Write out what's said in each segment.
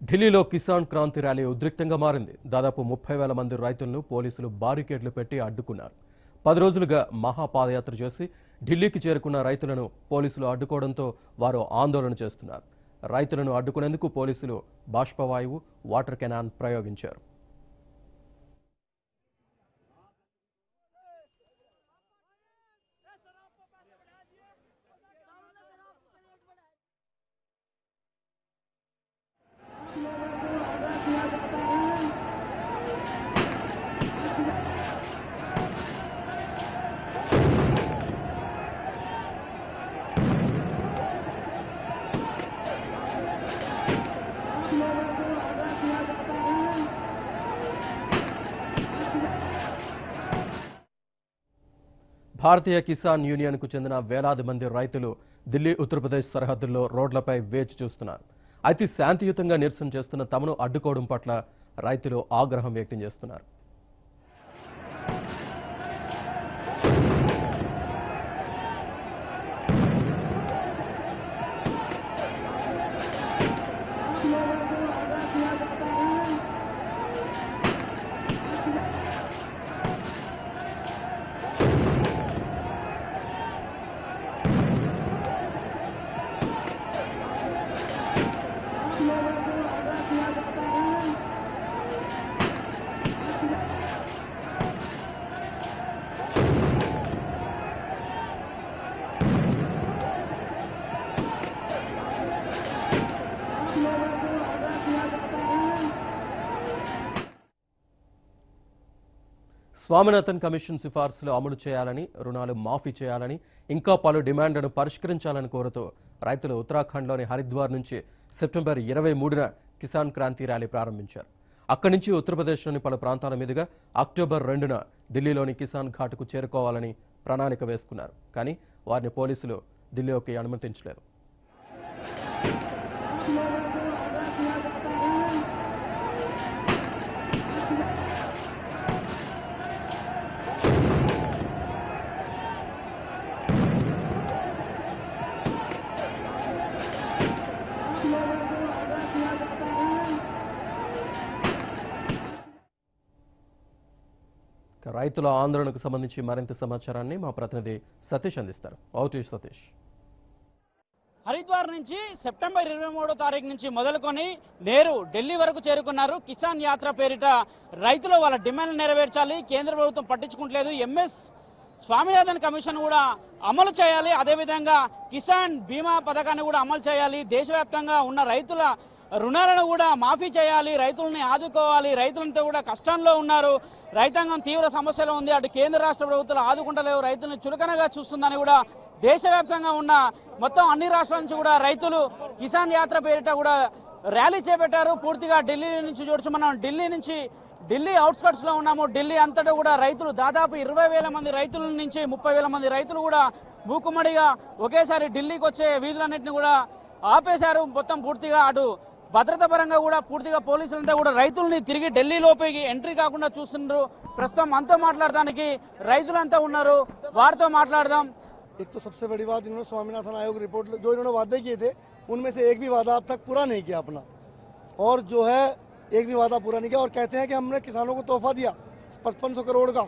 ఢిల్లీలో కిసాన్ క్రాంతి ర్యాలీ ఉద్రిక్తంగా మారింది. దాదాపు 30,000 మంది రైతులను పోలీసులు బారికేడ్లు పెట్టి అడ్డుకున్నారు. 10 రోజులుగా మహాపాదయాత్ర చేసి ఢిల్లీకి చేరుకున్న రైతులను పోలీసులు అడ్డుకోవడంతో వారు ఆందోళన చేస్తున్నారు. రైతులను అడ్డుకునేందుకు పోలీసులు బాష్పవాయువు, వాటర్ కెనాన్ ప్రయోగించారు. భారతీయ కిసాన్ యూనియన్కు చెందిన వేలాది మంది రైతులు ఢిల్లీ, ఉత్తరప్రదేశ్ సరిహద్దుల్లో రోడ్లపై వేచి చూస్తున్నారు. అయితే శాంతియుతంగా నిరసన చేస్తున్న తమను అడ్డుకోవడం పట్ల రైతులు ఆగ్రహం వ్యక్తం చేస్తున్నారు. స్వామినాథన్ కమిషన్ సిఫార్సులు అమలు చేయాలని, రుణాలు మాఫీ చేయాలని, ఇంకా పలు డిమాండ్లను పరిష్కరించాలని కోరుతూ రైతులు ఉత్తరాఖండ్లోని హరిద్వార్ నుంచి సెప్టెంబర్ 23న కిసాన్ క్రాంతి ర్యాలీ ప్రారంభించారు. అక్కడి నుంచి ఉత్తరప్రదేశ్లోని పలు ప్రాంతాల మీదుగా అక్టోబర్ 2న ఢిల్లీలోని కిసాన్ ఘాట్కు చేరుకోవాలని ప్రణాళిక వేసుకున్నారు. కానీ వారిని పోలీసులు ఢిల్లీలోకి అనుమతించలేదు. రైతుల ఆందోళనకు సంబంధించి మరింత సమాచారాన్ని మా ప్రతినిధి సతీష్ అందిస్తారు. అవుట్ సతీష్. హరిద్వార్ నుంచి సెప్టెంబర్ 23వ తారీఖు నుంచి మొదలుకొని నేరు ఢిల్లీ వరకు చేరుకున్నారు. కిసాన్ యాత్ర పేరిట రైతులు వాళ్ళ డిమాండ్లు నెరవేర్చాలి, కేంద్ర ప్రభుత్వం పట్టించుకుంటలేదు, ఎంఎస్ స్వామినాథన్ కమిషన్ కూడా అమలు చేయాలి, అదేవిధంగా కిసాన్ బీమా పథకాన్ని కూడా అమలు చేయాలి, దేశవ్యాప్తంగా ఉన్న రైతుల రుణాలను కూడా మాఫీ చేయాలి, రైతులని ఆదుకోవాలి, రైతులంతా కూడా కష్టంలో ఉన్నారు, రైతాంగం తీవ్ర సమస్యలు ఉంది, అటు కేంద్ర రాష్ట్ర ప్రభుత్వాలు ఆదుకుంటలేవు, రైతులను చులకనగా చూస్తుందని కూడా దేశవ్యాప్తంగా ఉన్న మొత్తం అన్ని రాష్ట్రాల నుంచి కూడా రైతులు కిసాన్ యాత్ర పేరిట కూడా ర్యాలీ చేపట్టారు. పూర్తిగా ఢిల్లీ నుంచి చూడొచ్చు, మనం ఢిల్లీ అవుట్స్కట్స్ లో ఉన్నాము. ఢిల్లీ అంతటా కూడా రైతులు దాదాపు 20,000 మంది రైతుల నుంచి 30,000 మంది రైతులు కూడా మూకుమ్మడిగా ఒకేసారి ఢిల్లీకి వచ్చే వీధులన్నింటినీ కూడా ఆపేశారు. మొత్తం పూర్తిగా అటు భద్రతా పరంగా కూడా పూర్తిగా పోలీసులంతా కూడా రైతుల్ని తిరిగి ఢిల్లీ లోపలికి ఎంట్రీ కాకుండా చూస్తున్నారు. ప్రస్తుతం మనతో మాట్లాడడానికి రైతులంతా ఉన్నారు, వారితో మాట్లాడదాం. एक तो सबसे बड़ी बात, इन्होंने स्वामीनाथन आयोग रिपोर्ट जो इन्होंने वादे किए थे उनमें से एक भी वादा अब तक पूरा नहीं किया अपना, और जो है एक भी वादा पूरा नहीं किया, और कहते हैं कि हमने किसानों को तोहफा दिया 5500 करोड़ का।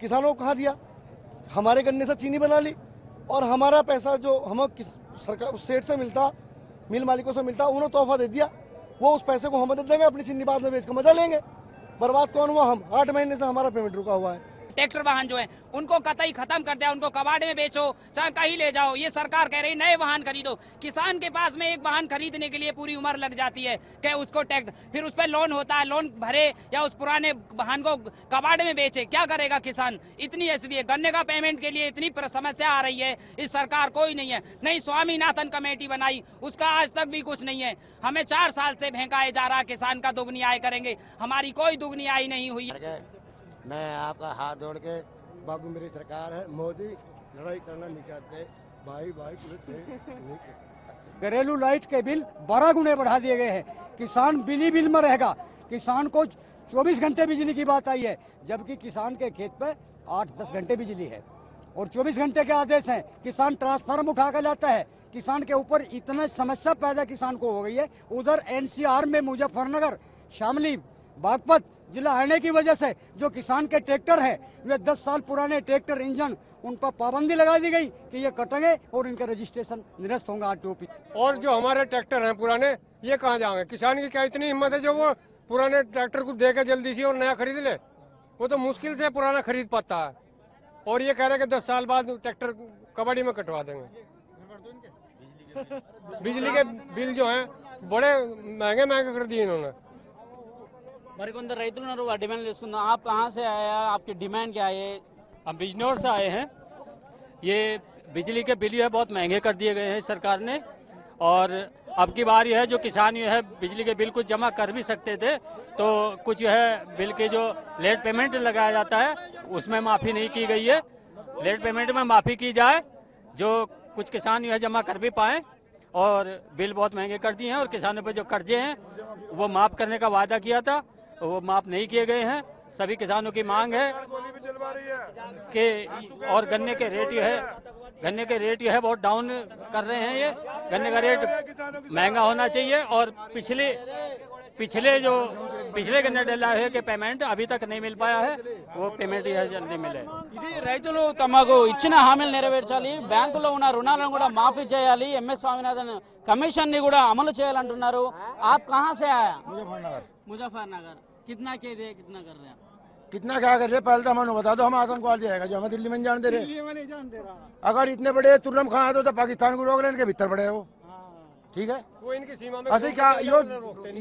किसानों को कहाँ दिया? हमारे गन्ने से चीनी बना ली, और हमारा पैसा जो हम सरकार स्टेट से मिलता, मिल मालिकों से मिलता, उन्होंने तोहफा दे दिया। वो उस पैसे को हम दे देंगे, अपनी चीनी बाद में बेच कर मजा लेंगे। बर्बाद कौन हुआ? हम। 8 महीने से हमारा पेमेंट रुका हुआ है। ट्रैक्टर वाहन जो है उनको कतई खत्म कर दिया, उनको कबाड़े में बेचो, चाहे कहीं ले जाओ। ये सरकार कह रही नए वाहन खरीदो। किसान के पास में एक वाहन खरीदने के लिए पूरी उम्र लग जाती है कि उसको टैक्स, फिर उस पर लोन होता है, लोन भरे या उस पुराने वाहन को कबाड़े में बेचे। क्या करेगा किसान? इतनी स्थिति है। गन्ने का पेमेंट के लिए इतनी समस्या आ रही है, इस सरकार कोई नहीं है। नहीं स्वामीनाथन कमेटी बनाई, उसका आज तक भी कुछ नहीं है। हमें 4 साल से भेंकाए जा रहा, किसान का दुगनी आय करेंगे, हमारी कोई दुगनी आय नहीं हुई। मैं आपका हाथ जोड़ के, बाबू मेरी सरकार है, मोदी लड़ाई करना नहीं चाहते, भाई घरेलू लाइट के बिल 12 गुने बढ़ा दिए गए हैं। किसान बिल में रहेगा। किसान को 24 घंटे बिजली की बात आई है, जबकि किसान के खेत पे 8-10 घंटे बिजली है। और 24 घंटे के आदेश हैं। किसान ट्रांसफार्म उठा कर लाता है। किसान के ऊपर इतना समस्या पैदा किसान को हो गई है। उधर एनसीआर में मुजफ्फरनगर, शामली, बागपत जिला आने की वजह से जो किसान के ट्रैक्टर है, वे 10 साल पुराने ट्रैक्टर इंजन, उन पर पाबंदी लगा दी गई कि ये कटेंगे और इनका रजिस्ट्रेशन निरस्त होगा आरटीओ पे। और जो हमारे ट्रैक्टर हैं पुराने, ये कहाँ जाएंगे? किसान की क्या इतनी हिम्मत है जो वो पुराने ट्रैक्टर को देकर जल्दी से और नया खरीद ले? वो तो मुश्किल से पुराना खरीद पाता है, और ये कह रहे हैं कि 10 साल बाद ट्रैक्टर कबाड़ी में कटवा देंगे। बिजली के बिल जो हैं बड़े महंगे महंगे कर दिए इन्होंने। మరికొందరు రైతులు ఉన్నారు, ఆ డిమాండ్ చేసుకుందాం. आप कहाँ से आया, आपकी डिमांड क्या है? हम बिजनौर से आए हैं। ये बिजली के बिल जो है बहुत महंगे कर दिए गए हैं सरकार ने, और अब की बार यह है जो किसान जो है बिजली के बिल कुछ जमा कर भी सकते थे, तो कुछ जो है बिल के जो लेट पेमेंट लगाया जाता है उसमें माफ़ी नहीं की गई है। लेट पेमेंट में माफ़ी की जाए, जो कुछ किसान जो है जमा कर भी पाएँ, और बिल बहुत महंगे कर दिए हैं, और किसानों पर जो कर्जे हैं वो माफ़ करने का वादा किया था, वो माफ़ नहीं किए गए हैं। सभी किसानों की मांग है कि और गन्ने के रेट जो है बहुत डाउन कर रहे हैं। ये गन्ने का रेट महंगा होना चाहिए, और पिछले गन्ने डला है कि पेमेंट अभी तक नहीं मिल पाया है, वो पेमेंट यह जल्दी मिले। ఇది రైతులు తమకు ఇచ్చిన హామీలు నెరవేర్చాలి, బ్యాంకులో ఉన్న రుణాలను కూడా మాఫీ చేయాలి, ఎంఎస్ స్వామినాథన్ కమిషన్ ని కూడా అమలు చేయాలంటున్నారు. आप कहाँ से आया? मुजफ्फरनगर। मुजफ्फरनगर. कितना के दे, कितना कर रहे हैं? कितना क्या कर रहे? पहले तो हमें बता दो, हम आतंकवादी आएगा जो हमें दिल्ली में नहीं जान दे रहे। दिल्ली में नहीं जान दे रहा। अगर इतने बड़े तुर्रम खां है तो पाकिस्तान को रोक लेने के भीतर पड़े हो, ठीक है? वो इनकी सीमा में ऐसे क्या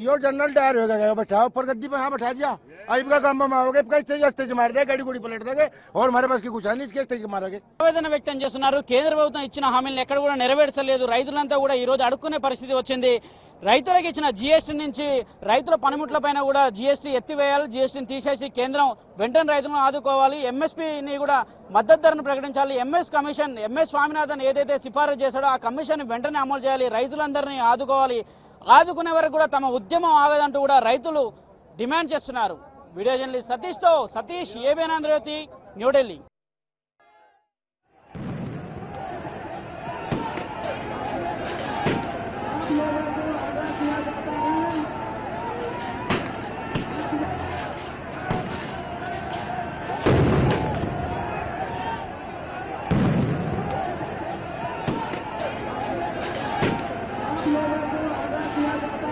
यो जनरल टायर हो गया, बैठा ऊपर गद्दी पे, यहाँ बैठा दिया, अभी का काम हो गया, स्टेज मार दिया, गाड़ी गुड़ी पलट देंगे, और हमारे पास की कुछ है नहीं, इसके स्टेज मारेंगे। ఆవేదన వ్యక్తం చేస్తున్నారు. కేంద్ర ప్రభుత్వం ఇచ్చిన హామీలను ఎక్కడ కూడా నెరవేర్చలేదు. రైతులంతా కూడా ఈ రోజు అడుక్కునే పరిస్థితి వచ్చింది. రైతులకు ఇచ్చిన జీఎస్టీ నుంచి రైతుల పనిముట్ల పైన కూడా జీఎస్టీ ఎత్తివేయాలి. జీఎస్టీని తీసేసి కేంద్రం వెంటనే రైతులను ఆదుకోవాలి. ఎంఎస్పీని కూడా మద్దతు ధరను ప్రకటించాలి. ఎంఎస్ స్వామినాథన్ ఏదైతే సిఫారసు చేశాడో ఆ కమిషన్ వెంటనే అమలు చేయాలి. రైతులందరినీ ఆదుకోవాలి. ఆదుకునే వరకు కూడా తమ ఉద్యమం ఆగదంటూ కూడా రైతులు డిమాండ్ చేస్తున్నారు. వీడియో జర్నలిస్ట్ సతీష్తో సతీష్, ఏబిఎన్ ఆంధ్రజ్యోతి, న్యూఢిల్లీ. लोगों को आगाह किया जाता